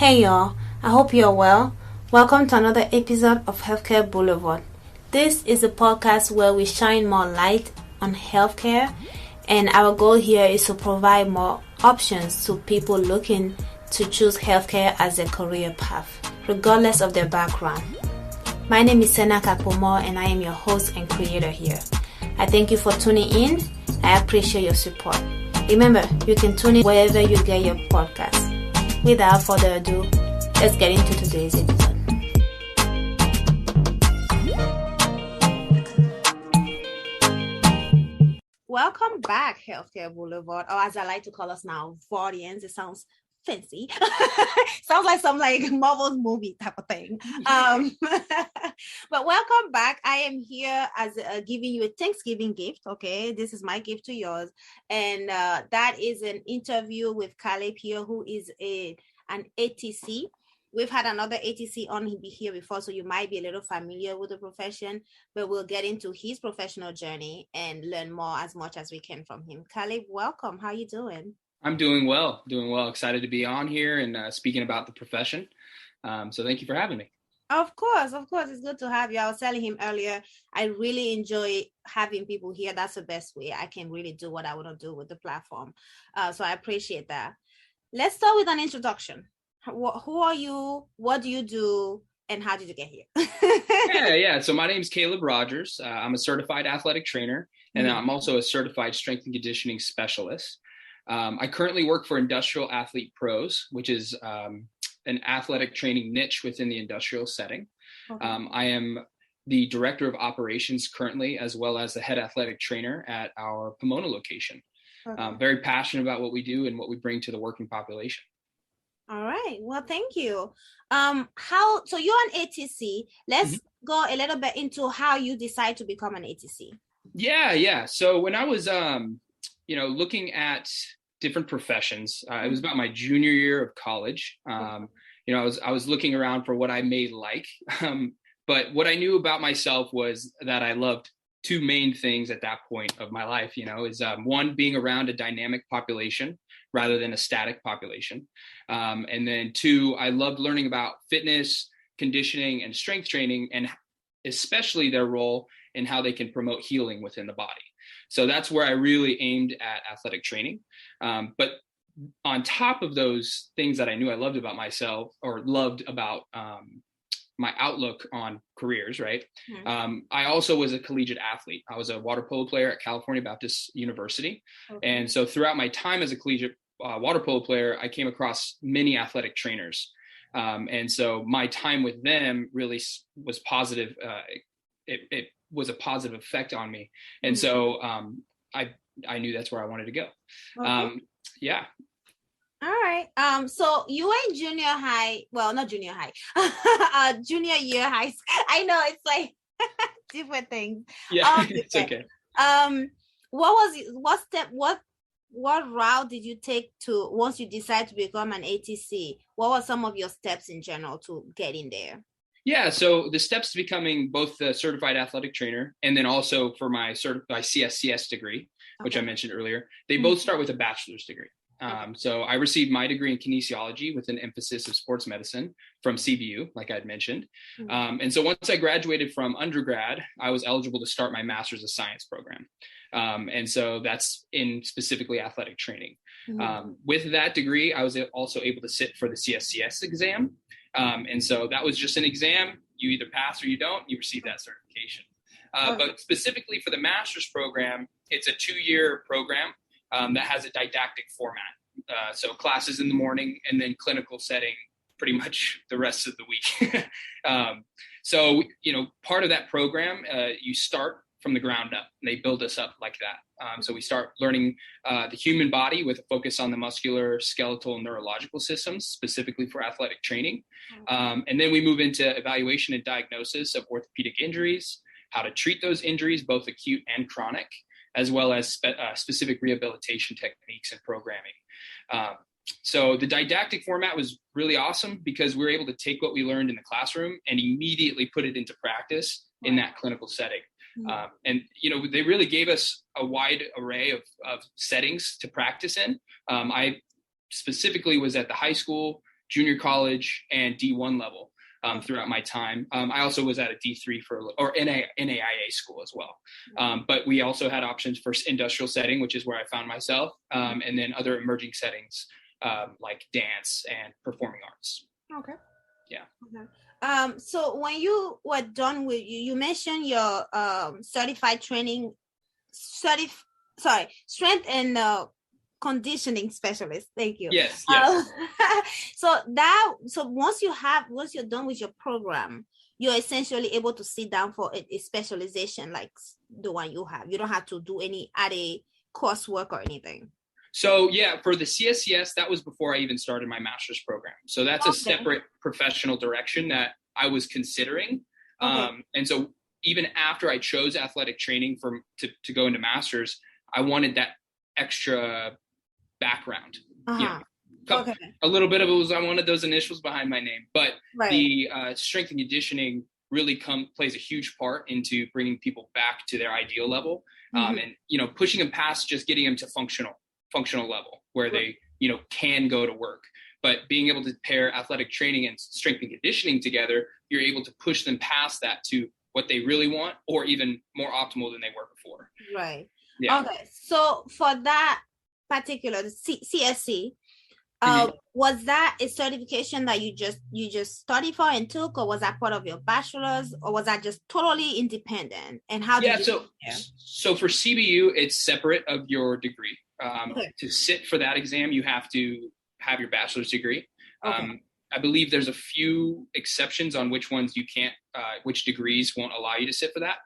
Hey y'all, I hope you're well. Welcome to another episode of Healthcare Boulevard. This is a podcast where we shine more light on healthcare, and our goal here is to provide more options to people looking to choose healthcare as a career path, regardless of their background. My name is Senaka Pomo, and I am your host and creator here. I thank you for tuning in. I appreciate your support. Remember, you can tune in wherever you get your podcast. Without further ado, let's get into today's episode. Welcome back, Healthcare Boulevard, or as I like to call us now, Vardians. It sounds fancy. Sounds like some Marvel movie type of thing. But welcome back. I am here as giving you a Thanksgiving gift. Okay, this is my gift to yours, and that is an interview with Caleb here, who is an ATC. We've had another ATC on here before, so you might be a little familiar with the profession, but we'll get into his professional journey and learn more as much as we can from him. Caleb, welcome. How are you doing? I'm doing well. Excited to be on here and speaking about the profession. So thank you for having me. Of course. It's good to have you. I was telling him earlier, I really enjoy having people here. That's the best way I can really do what I want to do with the platform. So I appreciate that. Let's start with an introduction. Who are you? What do you do? And how did you get here? Yeah. So my name is Caleb Rogers. I'm a certified athletic trainer, and I'm also a certified strength and conditioning specialist. I currently work for Industrial Athlete Pros, which is an athletic training niche within the industrial setting. Okay. I am the director of operations currently, as well as the head athletic trainer at our Pomona location. Okay. Very passionate about what we do and what we bring to the working population. All right. Well, thank you. So you're an ATC. Let's go a little bit into how you decide to become an ATC. Yeah. So when I was looking at different professions, it was about my junior year of college. I was looking around for what I may like. But what I knew about myself was that I loved two main things at that point of my life, is one, being around a dynamic population rather than a static population. And then two, I loved learning about fitness, conditioning, and strength training, and especially their role in how they can promote healing within the body. So that's where I really aimed at athletic training. But on top of those things that I knew I loved about myself, or loved about my outlook on careers, right? Mm-hmm. I also was a collegiate athlete. I was a water polo player at California Baptist University. Okay. And so throughout my time as a collegiate water polo player, I came across many athletic trainers. And so my time with them really was positive. It was a positive effect on me. And so I knew that's where I wanted to go. Okay. Yeah. All right. So you were in junior high. Well, not junior high. Junior year high school. I know it's like different things. Yeah, it's okay. What route did you take to once you decide to become an ATC? What were some of your steps in general to get in there? Yeah, so the steps to becoming both the certified athletic trainer and then also for my CSCS degree, which I mentioned earlier, they both start with a bachelor's degree. So I received my degree in kinesiology with an emphasis of sports medicine from CBU, like I had mentioned. And so once I graduated from undergrad, I was eligible to start my master's of science program. And so that's in specifically athletic training. With that degree, I was also able to sit for the CSCS exam. And so that was just an exam. You either pass or you don't, you receive that certification. But specifically for the master's program, it's a 2-year program that has a didactic format. So classes in the morning and then clinical setting pretty much the rest of the week. So, part of that program, you start from the ground up, and they build us up like that. So we start learning the human body with a focus on the muscular, skeletal, and neurological systems, specifically for athletic training. And then we move into evaluation and diagnosis of orthopedic injuries, how to treat those injuries, both acute and chronic, as well as specific rehabilitation techniques and programming. So the didactic format was really awesome because we were able to take what we learned in the classroom and immediately put it into practice in that clinical setting. And, they really gave us a wide array of settings to practice in. I specifically was at the high school, junior college and D1 level throughout my time. I also was at a D3 or NAIA school as well. But we also had options for industrial setting, which is where I found myself, and then other emerging settings like dance and performing arts. Okay. Yeah. Okay. So when you were done with you mentioned your certified training, strength and conditioning specialist. Thank you. Yes. So once you're done with your program, you're essentially able to sit down for a specialization like the one you have. You don't have to do any added coursework or anything. So yeah, for the CSCS, that was before I even started my master's program. So that's a separate professional direction that I was considering. And so even after I chose athletic training to go into master's, I wanted that extra background. A little bit of it was I wanted those initials behind my name, but the strength and conditioning really plays a huge part into bringing people back to their ideal level, and pushing them past just getting them to functional level where they can go to work. But being able to pair athletic training and strength and conditioning together, you're able to push them past that to what they really want, or even more optimal than they were before. Right. Yeah. Okay. So for that particular CSC, was that a certification that you just studied for and took, or was that part of your bachelor's, or was that just totally independent? And how did you? So for CBU, it's separate of your degree. To sit for that exam, you have to have your bachelor's degree. I believe there's a few exceptions on which ones you can't, which degrees won't allow you to sit for that.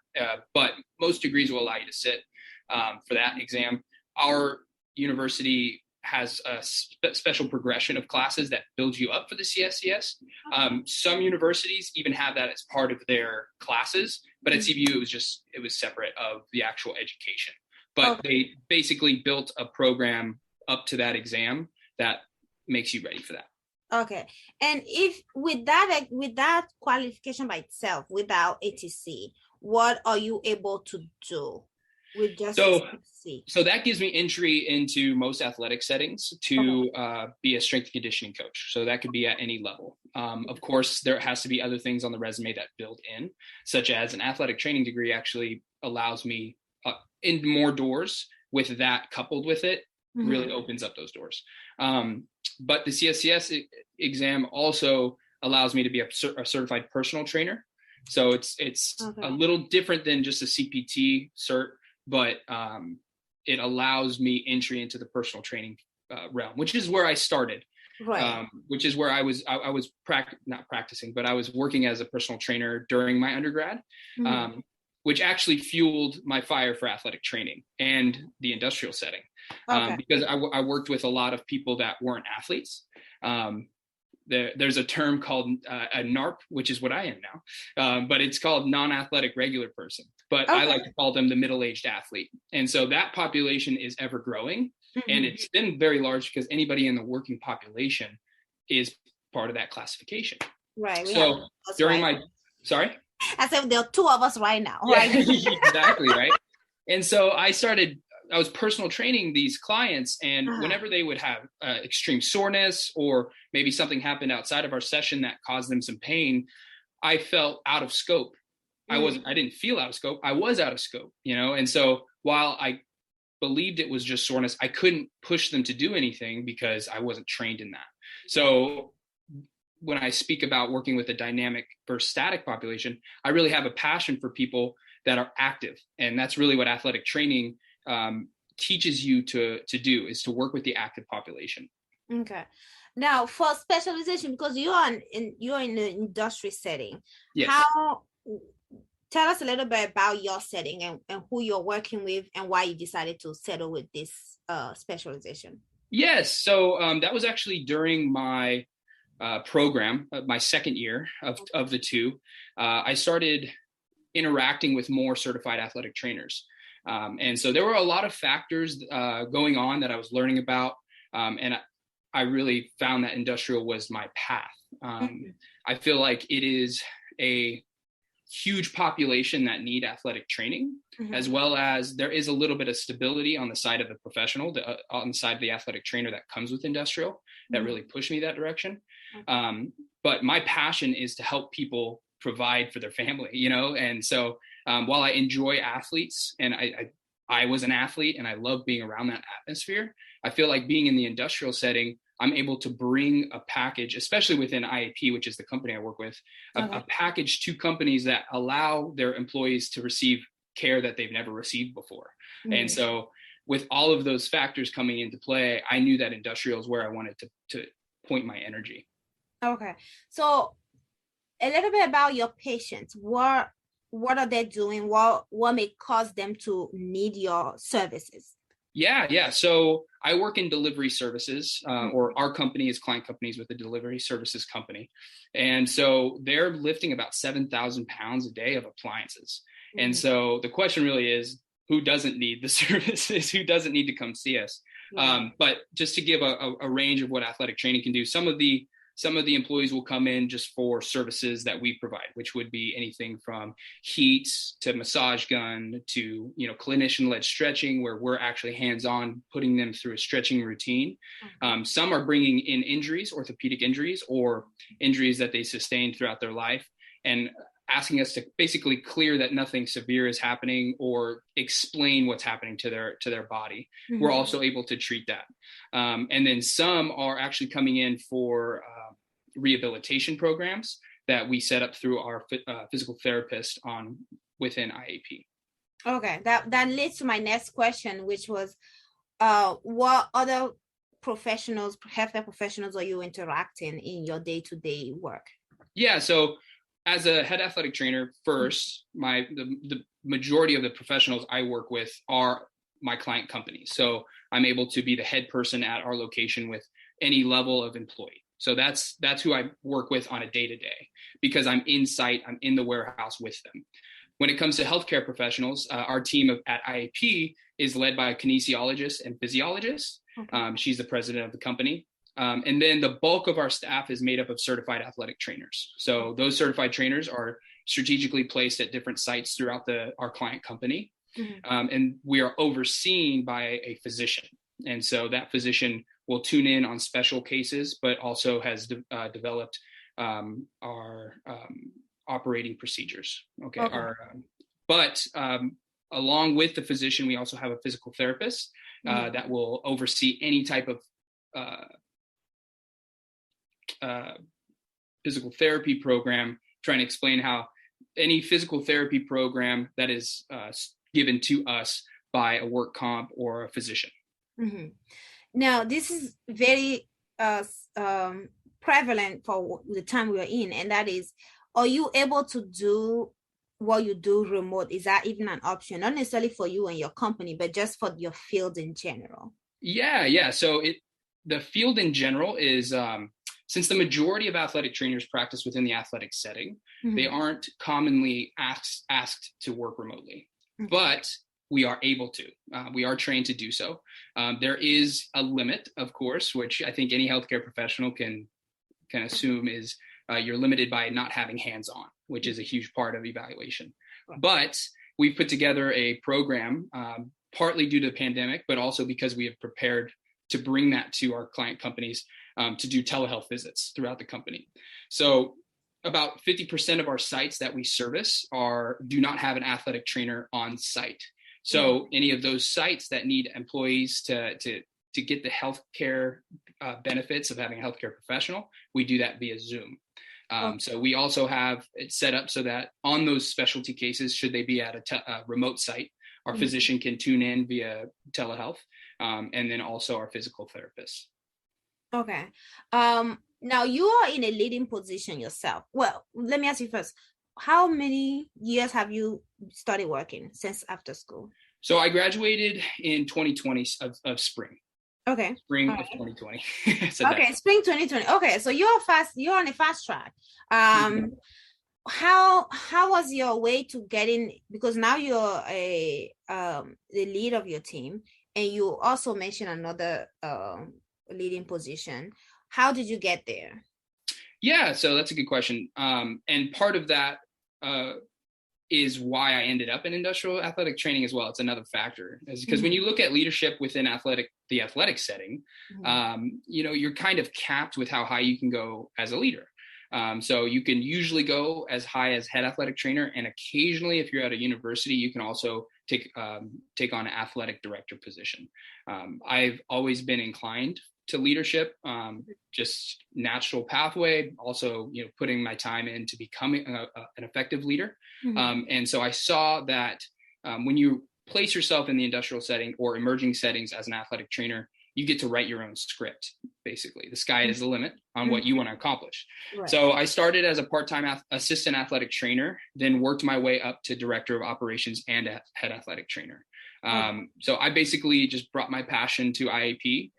But most degrees will allow you to sit for that exam. Our university has a special progression of classes that builds you up for the CSCS. Some universities even have that as part of their classes, but at CBU, it was separate of the actual education. But they basically built a program up to that exam that makes you ready for that. Okay. And if with that qualification by itself, without ATC, what are you able to do with just ATC? So that gives me entry into most athletic settings to be a strength and conditioning coach. So that could be at any level. Of course, there has to be other things on the resume that build in, such as an athletic training degree actually allows me in more doors. With that coupled with it, really opens up those doors. But the CSCS exam also allows me to be a certified personal trainer. So it's a little different than just a CPT cert, but it allows me entry into the personal training realm, which is where I started. Right. Which is where I was not practicing, but I was working as a personal trainer during my undergrad, which actually fueled my fire for athletic training and the industrial setting. Because I worked with a lot of people that weren't athletes. There's a term called a NARP, which is what I am now, but it's called non-athletic regular person. But I like to call them the middle-aged athlete. And so that population is ever growing. And it's been very large because anybody in the working population is part of that classification. Right. So during sorry? I said there are two of us right now. Right? Exactly, right? And so I was personal training these clients, and whenever they would have extreme soreness or maybe something happened outside of our session that caused them some pain, I felt out of scope. I didn't feel out of scope. I was out of scope, And so while I believed it was just soreness, I couldn't push them to do anything because I wasn't trained in that. So when I speak about working with a dynamic versus static population, I really have a passion for people that are active. And that's really what athletic training teaches you to do, is to work with the active population. Okay. Now for specialization, because you're in the industry setting, yes. Tell us a little bit about your setting and who you're working with and why you decided to settle with this specialization. Yes. So that was actually during my program, my second year of the two. I started interacting with more certified athletic trainers. And so there were a lot of factors going on that I was learning about. And I really found that industrial was my path. I feel like it is a huge population that need athletic training, as well as there is a little bit of stability on the side of the professional, on the side of the athletic trainer that comes with industrial that really pushed me that direction. But my passion is to help people provide for their family, and so while I enjoy athletes, and I was an athlete and I love being around that atmosphere, I feel like being in the industrial setting, I'm able to bring a package, especially within IAP, which is the company I work with, a package to companies that allow their employees to receive care that they've never received before. And so with all of those factors coming into play, I knew that industrial is where I wanted to point my energy. Okay. So a little bit about your patients. What are they doing? What may cause them to need your services? Yeah. So I work in delivery services, or our company is client companies with a delivery services company. And so they're lifting about 7,000 pounds a day of appliances. And so the question really is, who doesn't need the services? Who doesn't need to come see us? But just to give a range of what athletic training can do, some of the employees will come in just for services that we provide, which would be anything from heat to massage gun to, clinician-led stretching, where we're actually hands-on putting them through a stretching routine. Some are bringing in injuries, orthopedic injuries, or injuries that they sustained throughout their life, and asking us to basically clear that nothing severe is happening or explain what's happening to their body. We're also able to treat that. And then some are actually coming in for rehabilitation programs that we set up through our physical therapist within IAP. Okay, that leads to my next question, which was, what other healthcare professionals are you interacting in your day-to-day work? Yeah, so as a head athletic trainer, first, the majority of the professionals I work with are my client companies. So I'm able to be the head person at our location with any level of employee. So that's who I work with on a day-to-day, because I'm in site, I'm in the warehouse with them. When it comes to healthcare professionals, our team at IAP is led by a kinesiologist and physiologist. She's the president of the company. And then the bulk of our staff is made up of certified athletic trainers. So those certified trainers are strategically placed at different sites throughout our client company. And we are overseen by a physician. And so that physician will tune in on special cases, but also has developed our operating procedures. But along with the physician, we also have a physical therapist that will oversee any type of physical therapy program, trying to explain how any physical therapy program that is given to us by a work comp or a physician. Now, this is very prevalent for the time we are in, and that is, are you able to do what you do remote? Is that even an option? Not necessarily for you and your company, but just for your field in general. Yeah. So the field in general is, since the majority of athletic trainers practice within the athletic setting, they aren't commonly asked to work remotely, but we are able to. We are trained to do so. There is a limit, of course, which I think any healthcare professional can assume is you're limited by not having hands-on, which is a huge part of evaluation. But we've put together a program, partly due to the pandemic, but also because we have prepared to bring that to our client companies to do telehealth visits throughout the company. So about 50% of our sites that we service do not have an athletic trainer on site. So any of those sites that need employees to get the healthcare benefits of having a healthcare professional, we do that via Zoom. So we also have it set up so that on those specialty cases, should they be at a remote site, our physician can tune in via telehealth, and then also our physical therapist. Okay. Now you are in a leading position yourself. Well, let me ask you first, how many years have you started working since after school? So I graduated in 2020 of spring. Okay. Spring of 2020. Okay, spring 2020. Okay, so you're on a fast track. How was your way to getting, because now you're the lead of your team, and you also mentioned another leading position. How did you get there? Yeah, so that's a good question. And part of that is why I ended up in industrial athletic training as well. It's another factor, because when you look at leadership within the athletic setting, you're kind of capped with how high you can go as a leader. So you can usually go as high as head athletic trainer, and occasionally, if you're at a university, you can also take on an athletic director position. I've always been inclined to leadership, just natural pathway. Also, putting my time into becoming an effective leader. And so I saw that when you place yourself in the industrial setting or emerging settings as an athletic trainer, you get to write your own script. Basically, the sky is the limit on what you want to accomplish. Right. So I started as a part-time assistant athletic trainer, then worked my way up to director of operations and a head athletic trainer. So I basically just brought my passion to IAP,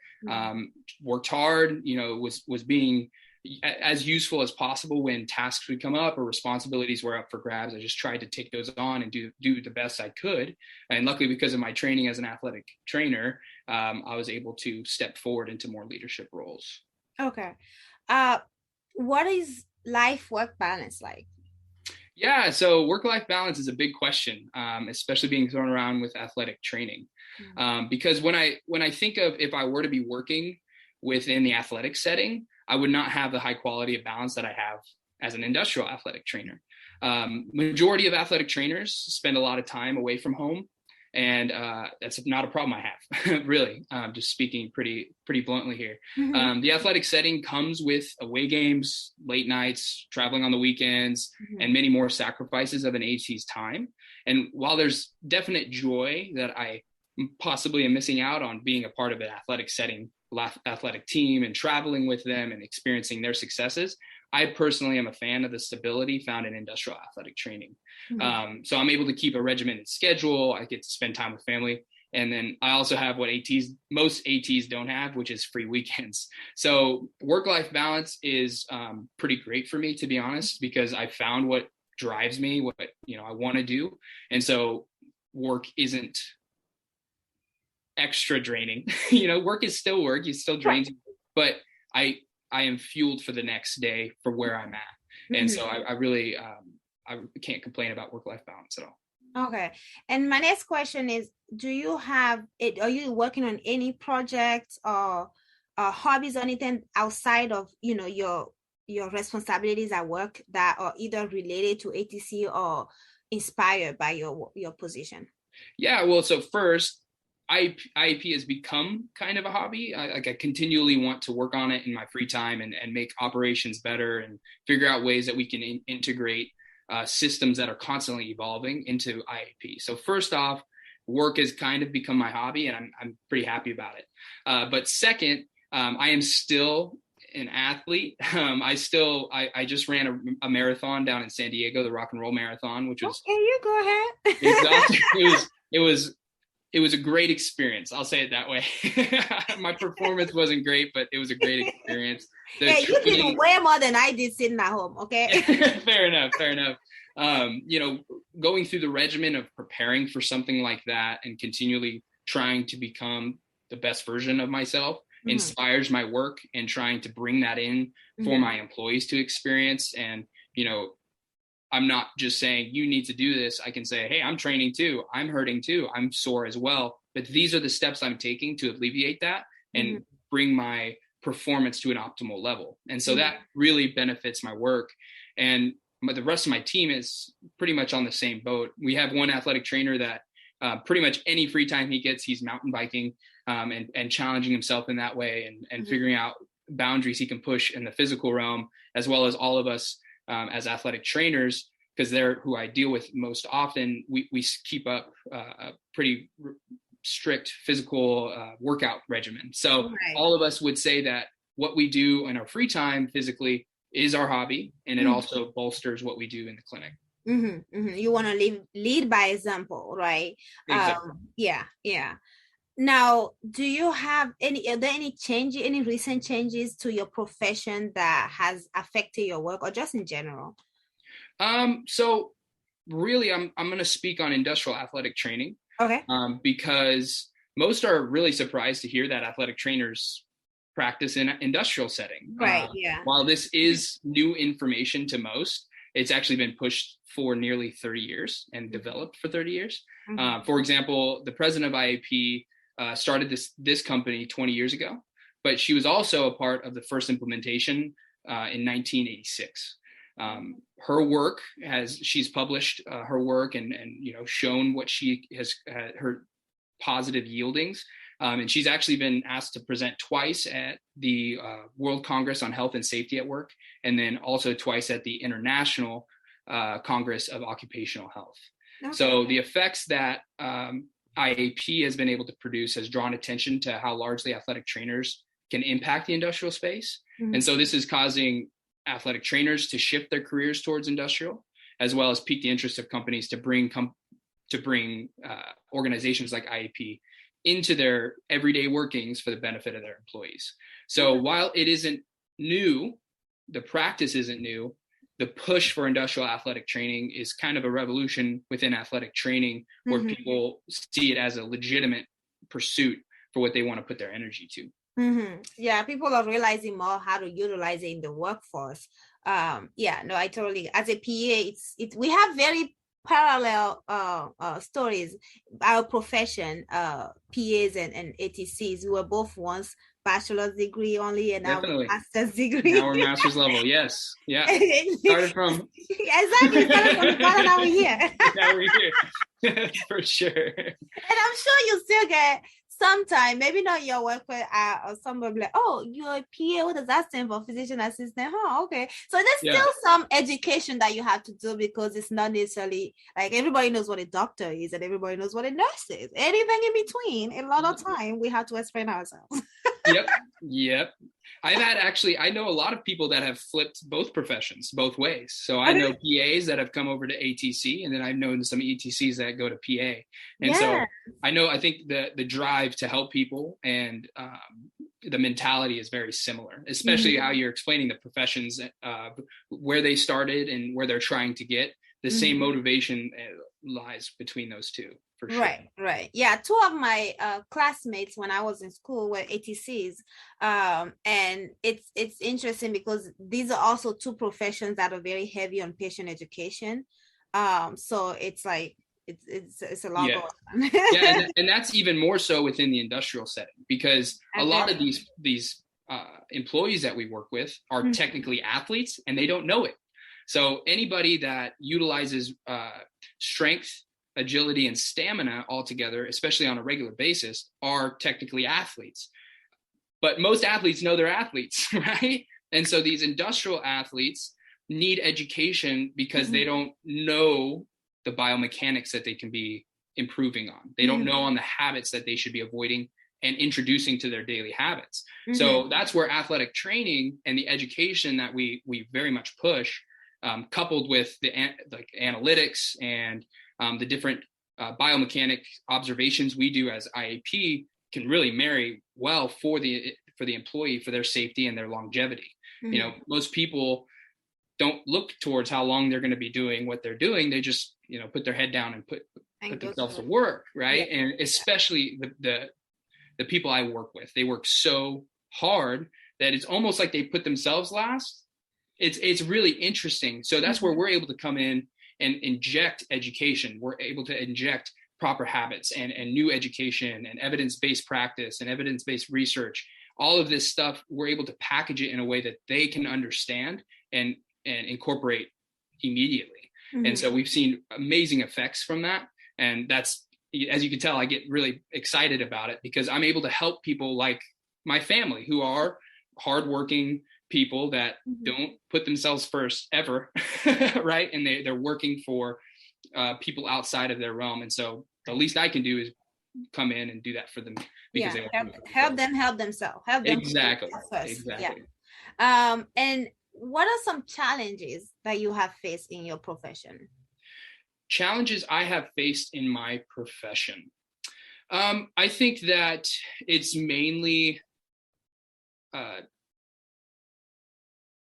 worked hard, was being as useful as possible when tasks would come up or responsibilities were up for grabs. I just tried to take those on and do the best I could. And luckily, because of my training as an athletic trainer, I was able to step forward into more leadership roles. Okay. What is life-work balance like? Yeah, so work-life balance is a big question, especially being thrown around with athletic training. Because when I think of if I were to be working within the athletic setting, I would not have the high quality of balance that I have as an industrial athletic trainer. Majority of athletic trainers spend a lot of time away from home, and that's not a problem I have, really. Just speaking pretty bluntly here. The athletic setting comes with away games, late nights, traveling on the weekends, and many more sacrifices of an ATC's time. And while there's definite joy that I possibly am missing out on being a part of an athletic setting, athletic team, and traveling with them and experiencing their successes, I personally am a fan of the stability found in industrial athletic training. So I'm able to keep a regimented schedule. I get to spend time with family. And then I also have what most ATs don't have, which is free weekends. So work-life balance is pretty great for me, to be honest, because I found what drives me, what I want to do. And so work isn't extra draining. Work is still work. It still drains you, but I am fueled for the next day for where I'm at. And so I really, I can't complain about work-life balance at all. Okay. And my next question is, do you have it? Are you working on any projects or hobbies or anything outside of, your responsibilities at work that are either related to ATC or inspired by your position? Yeah. Well, so first, IEP has become kind of a hobby. I continually want to work on it in my free time and make operations better and figure out ways that we can integrate systems that are constantly evolving into IEP. So first off, work has kind of become my hobby, and I'm pretty happy about it. But second, I am still an athlete. I just ran a marathon down in San Diego, the Rock and Roll Marathon, which was you go ahead. It was a great experience. I'll say it that way. My performance wasn't great, but it was a great experience. Yeah, you did way more than I did sitting at home. Okay. Fair enough. Going through the regimen of preparing for something like that and continually trying to become the best version of myself inspires my work, and trying to bring that in for my employees to experience. And, I'm not just saying you need to do this. I can say, hey, I'm training too. I'm hurting too. I'm sore as well. But these are the steps I'm taking to alleviate that and bring my performance to an optimal level. And so that really benefits my work. And the rest of my team is pretty much on the same boat. We have one athletic trainer that pretty much any free time he gets, he's mountain biking and challenging himself in that way and figuring out boundaries he can push in the physical realm, as well as all of us as athletic trainers, because they're who I deal with most often. We keep up a pretty strict physical workout regimen. So all of us would say that what we do in our free time physically is our hobby, and it also bolsters what we do in the clinic. You want to lead by example, right? Exactly. Yeah. Now, do you have any recent changes to your profession that has affected your work, or just in general? So really, I'm going to speak on industrial athletic training. Okay. Because most are really surprised to hear that athletic trainers practice in an industrial setting. Right. Yeah. While this is new information to most, it's actually been pushed for nearly 30 years and developed for 30 years. Mm-hmm. For example, the president of IAP started this company 20 years ago, but she was also a part of the first implementation in 1986. Her work she's published her work and shown what she has her positive yieldings. And she's actually been asked to present twice at the World Congress on Health and Safety at Work, and then also twice at the International Congress of Occupational Health. Okay. So the effects that IAP has been able to produce has drawn attention to how largely athletic trainers can impact the industrial space. Mm-hmm. And so this is causing athletic trainers to shift their careers towards industrial, as well as pique the interest of companies to bring organizations like IAP into their everyday workings for the benefit of their employees. So while it isn't new, the practice isn't new, the push for industrial athletic training is kind of a revolution within athletic training, where mm-hmm. people see it as a legitimate pursuit for what they want to put their energy to. Mm-hmm. Yeah, people are realizing more how to utilize it in the workforce. I totally. As a PA, we have very parallel stories. Our profession, PAs and ATCs, we were both once bachelor's degree only, and now master's degree. Now we're master's level. Yes, yeah. Started from exactly. Started from the bottom. Now we're here. Now we're here. For sure. And I'm sure you still get sometime, maybe not your work, but somebody like, oh, you're a PA, what does that stand for? Physician assistant. Oh, okay. So there's still some education that you have to do, because it's not necessarily like everybody knows what a doctor is and everybody knows what a nurse is. Anything in between, a lot of time we have to explain ourselves. Yep. I know a lot of people that have flipped both professions both ways. So I know PAs that have come over to ATC, and then I've known some ETCs that go to PA. And so I think the drive to help people and the mentality is very similar, especially mm-hmm. how you're explaining the professions, where they started and where they're trying to get. The mm-hmm. same motivation lies between those two. For sure. Right. Yeah, two of my classmates when I was in school were ATCs, and it's interesting because these are also two professions that are very heavy on patient education. So it's like it's a lot going on. and that's even more so within the industrial setting, because a lot of these employees that we work with are mm-hmm. technically athletes, and they don't know it. So anybody that utilizes strength, agility, and stamina all together, especially on a regular basis, are technically athletes. But most athletes know they're athletes, right? And so these industrial athletes need education because mm-hmm. they don't know the biomechanics that they can be improving on. They don't know on the habits that they should be avoiding and introducing to their daily habits. Mm-hmm. So that's where athletic training and the education that we very much push, coupled with the analytics and the different biomechanic observations we do as IAP, can really marry well for the employee, for their safety and their longevity. Mm-hmm. Most people don't look towards how long they're going to be doing what they're doing. They just put their head down and put themselves to work, right? Yeah. And especially the people I work with, they work so hard that it's almost like they put themselves last. It's really interesting. So that's mm-hmm. where we're able to come in and inject education. We're able to inject proper habits and new education and evidence-based practice and evidence-based research. All of this stuff, we're able to package it in a way that they can understand and incorporate immediately. Mm-hmm. And so we've seen amazing effects from that. And that's, as you can tell, I get really excited about it because I'm able to help people like my family, who are hardworking people that mm-hmm. don't put themselves first ever, right? And they're working for people outside of their realm. And so the least I can do is come in and do that for them, because they help them help themselves. Help them exactly. Yeah. And what are some challenges that you have faced in your profession? Challenges I have faced in my profession. I think that it's mainly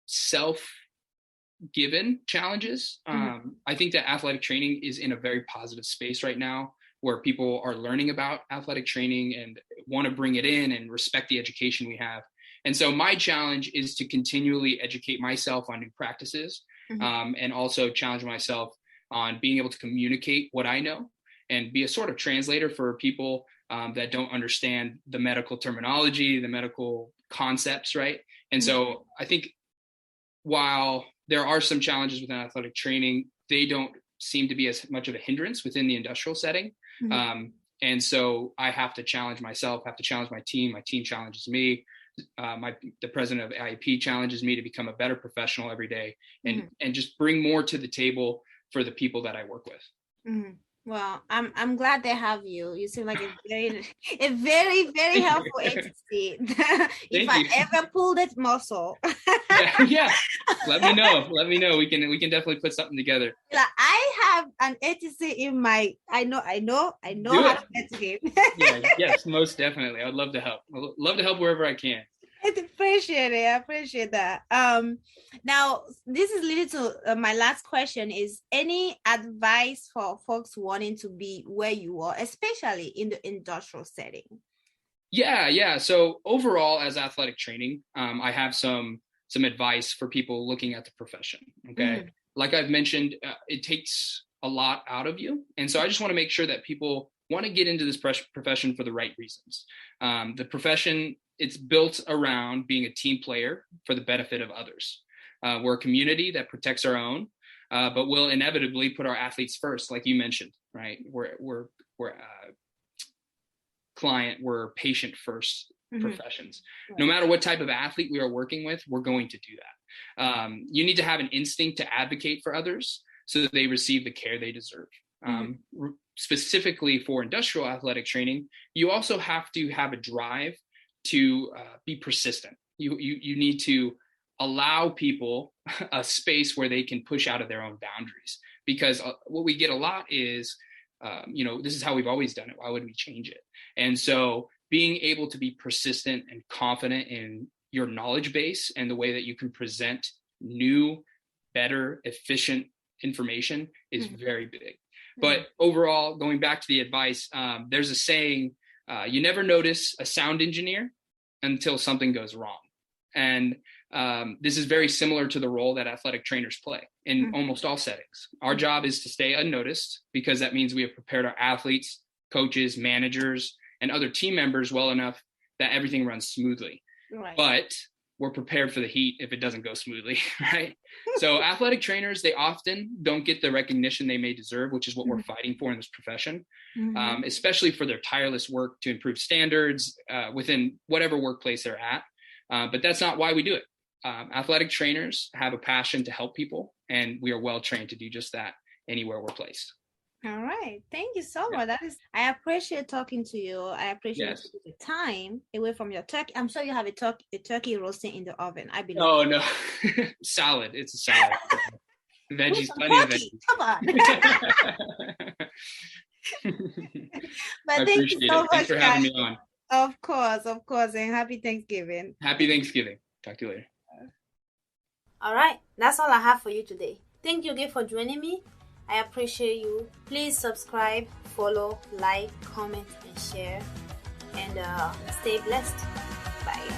self-given challenges. Mm-hmm. I think that athletic training is in a very positive space right now, where people are learning about athletic training and want to bring it in and respect the education we have. And so my challenge is to continually educate myself on new practices, and also challenge myself on being able to communicate what I know and be a sort of translator for people that don't understand the medical terminology, the medical concepts, right? And so I think while there are some challenges within athletic training, they don't seem to be as much of a hindrance within the industrial setting. And so I have to challenge myself, have to challenge my team challenges me. The president of IEP challenges me to become a better professional every day and just bring more to the table for the people that I work with. Well, I'm glad they have you. You seem like a very, very helpful ATC. If I ever pull that muscle. yeah. Let me know. We can definitely put something together. Like, I have an ATC in my. I know how to play the game. Yes, most definitely. I would love to help. Wherever I can. I appreciate that. Now this is leading to my last question: is any advice for folks wanting to be where you are, especially in the industrial setting? Yeah. So overall, as athletic training, I have some advice for people looking at the profession. Okay, like I've mentioned, it takes a lot out of you, and so I just want to make sure that people want to get into this profession for the right reasons. The profession, it's built around being a team player for the benefit of others. We're a community that protects our own, but will inevitably put our athletes first, like you mentioned, right? We're we're patient first professions. Right. No matter what type of athlete we are working with, we're going to do that. You need to have an instinct to advocate for others so that they receive the care they deserve. Specifically for industrial athletic training, you also have to have a drive to be persistent. You need to allow people a space where they can push out of their own boundaries, because what we get a lot is, this is how we've always done it. Why would we change it? And so being able to be persistent and confident in your knowledge base and the way that you can present new, better, efficient information is very big. But overall, going back to the advice, there's a saying, you never notice a sound engineer until something goes wrong. And this is very similar to the role that athletic trainers play in almost all settings. Our job is to stay unnoticed, because that means we have prepared our athletes, coaches, managers, and other team members well enough that everything runs smoothly. Right. But we're prepared for the heat if it doesn't go smoothly, right? So athletic trainers, they often don't get the recognition they may deserve, which is what we're fighting for in this profession, especially for their tireless work to improve standards within whatever workplace they're at. But that's not why we do it. Athletic trainers have a passion to help people, and we are well trained to do just that anywhere we're placed. All right. Thank you so much. I appreciate talking to you. I appreciate the time away from your turkey. I'm sure you have a turkey roasting in the oven. I believe. Oh, no. Salad. It's a salad. Veggies, plenty of veggies. Come on. But thank you so much. Thanks for having me on. Of course. And happy Thanksgiving. Happy Thanksgiving. Talk to you later. All right. That's all I have for you today. Thank you again for joining me. I appreciate you. Please subscribe, follow, like, comment, and share. And stay blessed. Bye.